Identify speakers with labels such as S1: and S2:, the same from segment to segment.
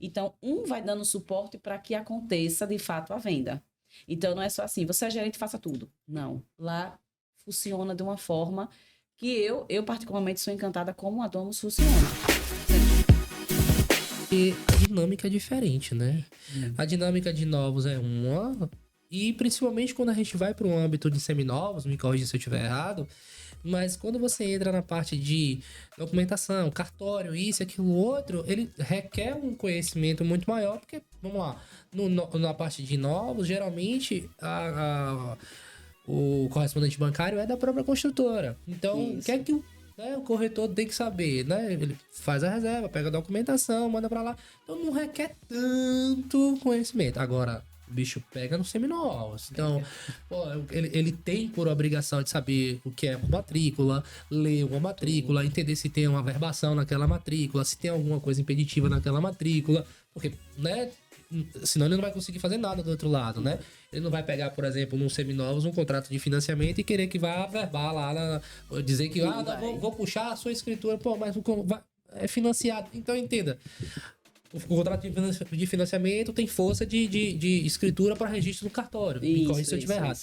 S1: Então, um vai dando suporte para que aconteça, de fato, a venda. Então, não é só assim, você é gerente, faça tudo. Não. Lá funciona de uma forma que eu particularmente, sou encantada como a Domus funciona.
S2: E a dinâmica é diferente, né? A dinâmica de novos é uma... E principalmente quando a gente vai para um âmbito de seminovos, me corrija se eu estiver errado, mas quando você entra na parte de documentação, cartório, isso, aquilo, outro, ele requer um conhecimento muito maior, porque, vamos lá, na parte de novos, geralmente o correspondente bancário é da própria construtora. Então, o que é que o corretor tem que saber, né? Ele faz a reserva, pega a documentação, manda pra lá. Então, não requer tanto conhecimento. Agora, o bicho pega no seminovos. Então, pô, ele tem por obrigação de saber o que é uma matrícula, ler uma matrícula, entender se tem uma verbação naquela matrícula, se tem alguma coisa impeditiva naquela matrícula, porque, né? Senão ele não vai conseguir fazer nada do outro lado, né? Ele não vai pegar, por exemplo, num seminovos, um contrato de financiamento e querer que vá verbar lá, dizer que vou puxar a sua escritura, pô, mas é financiado. Então, entenda. O contrato de financiamento tem força de escritura para registro no cartório. Me corrija se eu estiver errado.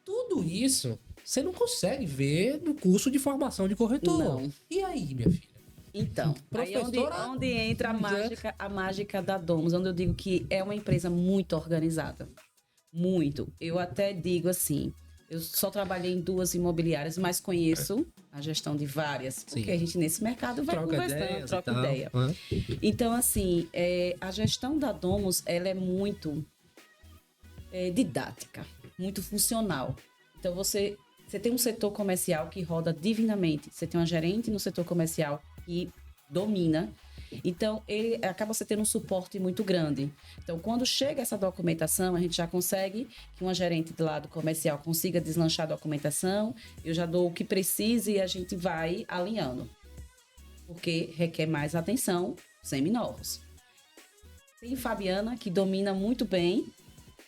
S2: Tudo isso você não consegue ver no curso de formação de corretor. Não. E aí, minha filha?
S1: Então, aí onde entra a mágica da Domus, onde eu digo que é uma empresa muito organizada. Muito. Eu até digo assim, eu só trabalhei em 2 imobiliárias, mas conheço a gestão de várias, porque a gente nesse mercado vai conversando, troca ideia. Então, assim, a gestão da Domus, ela é muito didática, muito funcional. Então, você tem um setor comercial que roda divinamente, você tem uma gerente no setor comercial que domina, então ele acaba você tendo um suporte muito grande. Então, quando chega essa documentação, a gente já consegue que uma gerente do lado comercial consiga deslanchar a documentação, eu já dou o que precisa e a gente vai alinhando, porque requer mais atenção, seminovos. Tem Fabiana, que domina muito bem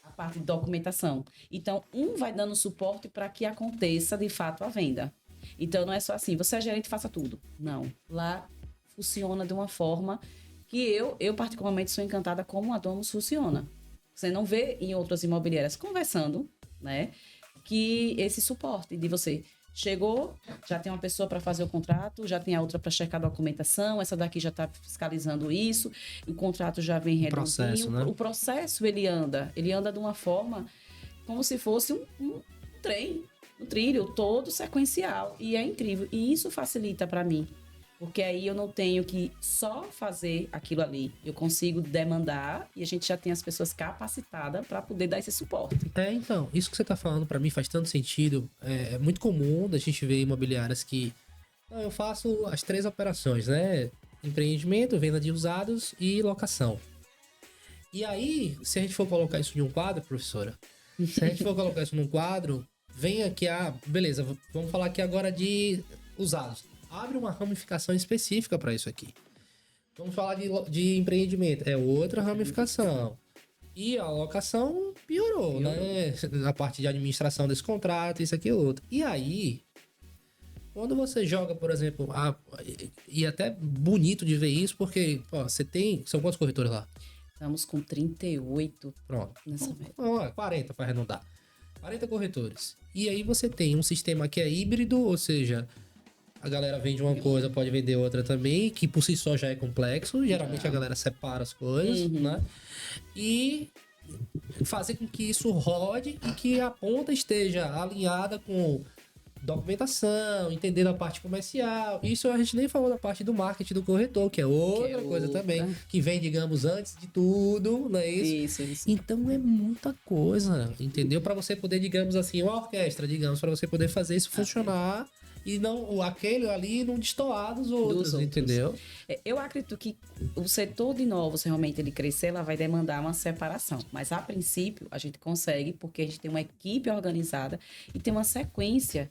S1: a parte de documentação. Então, um vai dando suporte para que aconteça, de fato, a venda. Então, não é só assim, você é gerente, faça tudo. Não. Lá funciona de uma forma que eu particularmente, sou encantada como a Domus funciona. Você não vê em outras imobiliárias conversando, né? Que esse suporte de você chegou, já tem uma pessoa para fazer o contrato, já tem a outra para checar a documentação, essa daqui já está fiscalizando isso, o contrato já vem redondinho.
S2: Processo, né?
S1: O processo, ele anda de uma forma como se fosse um trem, um trilho todo sequencial, e é incrível, e isso facilita para mim, porque aí eu não tenho que só fazer aquilo ali, eu consigo demandar e a gente já tem as pessoas capacitadas para poder dar esse suporte.
S2: Então, isso que você tá falando para mim faz tanto sentido. É muito comum da gente ver imobiliárias que eu faço as 3 operações, né? Empreendimento, venda de usados e locação. E aí, se a gente for colocar isso em um quadro, professora, se a gente for colocar isso num quadro, vem aqui beleza, vamos falar aqui agora de usados. Abre uma ramificação específica para isso aqui. Vamos falar de empreendimento. É outra ramificação. E a locação piorou, né? Na parte de administração desse contrato, isso aqui e outro. E aí, quando você joga, por exemplo, e até bonito de ver isso, porque você tem... São quantos corretores lá?
S1: Estamos com 38.
S2: Pronto.
S1: Nessa média.
S2: 40 para arredondar. 40 corretores. E aí você tem um sistema que é híbrido, ou seja, a galera vende uma coisa, pode vender outra também, que por si só já é complexo. Geralmente a galera separa as coisas, né? E fazer com que isso rode e que a ponta esteja alinhada com documentação, entender a parte comercial. Isso a gente nem falou da parte do marketing do corretor, que é outra coisa também, que vem, digamos, antes de tudo, não é isso?
S1: Isso.
S2: Então é muita coisa, entendeu? Para você poder, digamos assim, uma orquestra, digamos, para você poder fazer isso funcionar e não aquele ali não destoar dos outros, entendeu?
S1: Eu acredito que o setor de novos, realmente, ele crescer, ela vai demandar uma separação. Mas, a princípio, a gente consegue, porque a gente tem uma equipe organizada e tem uma sequência.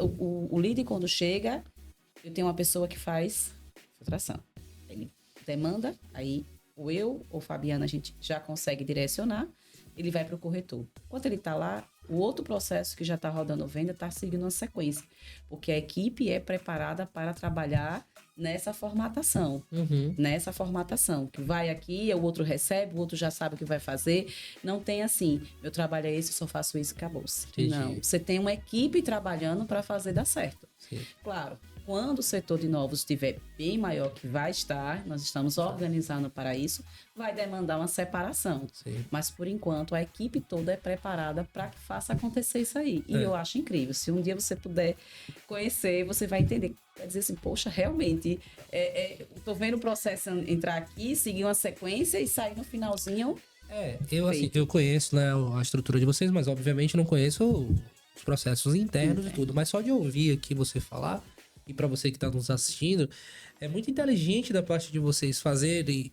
S1: O líder, quando chega, eu tenho uma pessoa que faz filtração. Ele demanda, aí ou Fabiana, a gente já consegue direcionar, ele vai para o corretor. Enquanto ele está lá, O outro processo que já está rodando venda está seguindo uma sequência, porque a equipe é preparada para trabalhar nessa formatação, que vai aqui, o outro recebe, o outro já sabe o que vai fazer. Não tem assim, meu trabalho é esse, eu só faço isso e acabou-se. Não, você tem uma equipe trabalhando para fazer dar certo.
S2: Sim.
S1: Claro, quando o setor de novos estiver bem maior, que vai estar, nós estamos organizando para isso, vai demandar uma separação.
S2: Sim.
S1: Mas, por enquanto, a equipe toda é preparada para que faça acontecer isso aí. E eu acho incrível. Se um dia você puder conhecer, você vai entender. Vai dizer assim, poxa, realmente, estou vendo o processo entrar aqui, seguir uma sequência e sair no finalzinho.
S2: Eu conheço, né, a estrutura de vocês, mas obviamente não conheço os processos internos e tudo. Mas só de ouvir aqui você falar, e para você que está nos assistindo, é muito inteligente da parte de vocês fazerem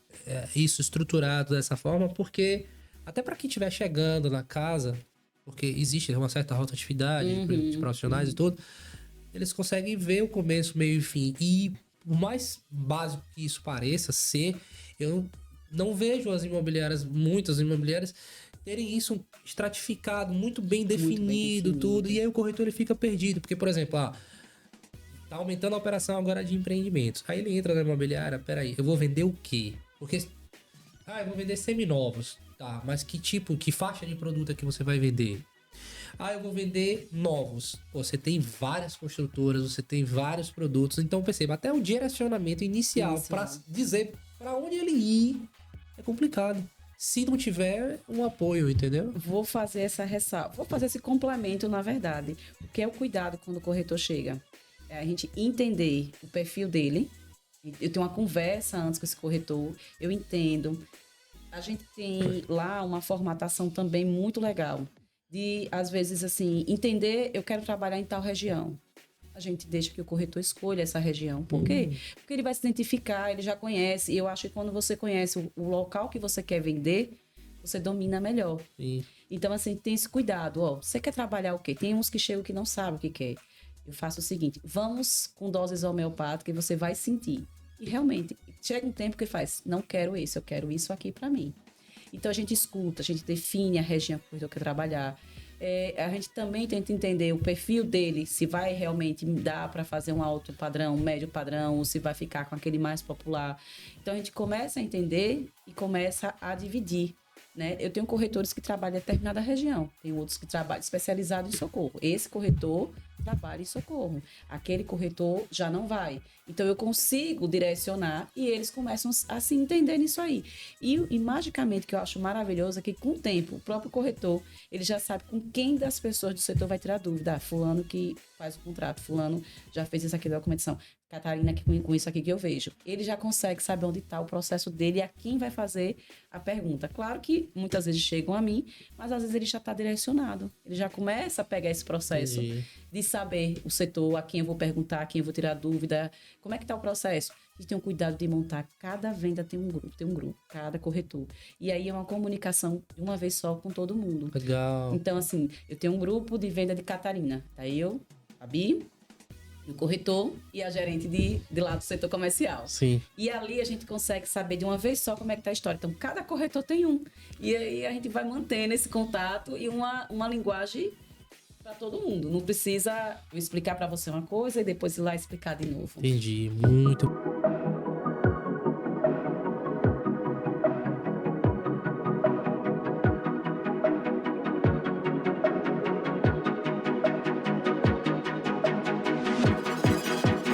S2: isso estruturado dessa forma, porque até para quem estiver chegando na casa, porque existe uma certa rotatividade de profissionais e tudo, eles conseguem ver o começo, meio e fim. E por mais básico que isso pareça ser, eu não vejo muitas imobiliárias, terem isso estratificado, muito bem definido, tudo. E aí o corretor ele fica perdido. Porque, por exemplo, tá aumentando a operação agora de empreendimentos. Aí ele entra na imobiliária, peraí, eu vou vender o quê? Porque, eu vou vender seminovos. Tá, mas que faixa de produto é que você vai vender? Eu vou vender novos. Pô, você tem várias construtoras, você tem vários produtos. Então, perceba, até o direcionamento inicial para dizer para onde ele ir é complicado. Se não tiver um apoio, entendeu?
S1: Vou fazer essa ressalva. Vou fazer esse complemento, na verdade. O que é o cuidado quando o corretor chega? É a gente entender o perfil dele. Eu tenho uma conversa antes com esse corretor. Eu entendo. A gente tem lá uma formatação também muito legal. De, às vezes, assim, entender, eu quero trabalhar em tal região. A gente deixa que o corretor escolha essa região. Por quê? Porque ele vai se identificar, ele já conhece. E eu acho que quando você conhece o local que você quer vender, você domina melhor.
S2: Sim.
S1: Então, assim, tem esse cuidado. Você quer trabalhar o quê? Tem uns que chegam que não sabem o que quer. Eu faço o seguinte, vamos com doses homeopáticas e você vai sentir. E realmente, chega um tempo que ele faz, não quero isso, eu quero isso aqui para mim. Então, a gente escuta, a gente define a região que o corretor quer trabalhar. A gente também tenta entender o perfil dele, se vai realmente dar para fazer um alto padrão, um médio padrão, ou se vai ficar com aquele mais popular. Então, a gente começa a entender e começa a dividir. Né? Eu tenho corretores que trabalham em determinada região, tem outros que trabalham especializado em socorro. Esse corretor trabalha em socorro, aquele corretor já não vai. Então eu consigo direcionar e eles começam a se entender nisso aí. E magicamente, que eu acho maravilhoso é que com o tempo, o próprio corretor, ele já sabe com quem das pessoas do setor vai tirar dúvida. Fulano que faz o contrato, fulano já fez isso aqui da documentação, Catarina que com isso aqui que eu vejo. Ele já consegue saber onde está o processo dele e a quem vai fazer a pergunta. Claro que muitas vezes chegam a mim, mas às vezes ele já está direcionado. Ele já começa a pegar esse processo de saber o setor, a quem eu vou perguntar, a quem eu vou tirar dúvida. Como é que está o processo? A gente tem um cuidado de montar. Cada venda tem um grupo, cada corretor. E aí é uma comunicação de uma vez só com todo mundo.
S2: Legal.
S1: Então, assim, eu tenho um grupo de venda de Catarina. Daí eu, a Bi, o corretor e a gerente de lá do setor comercial.
S2: Sim.
S1: E ali a gente consegue saber de uma vez só como é que tá a história. Então, cada corretor tem um. E aí a gente vai mantendo esse contato e uma linguagem para todo mundo. Não precisa eu explicar para você uma coisa e depois ir lá explicar de novo.
S2: Entendi. Muito.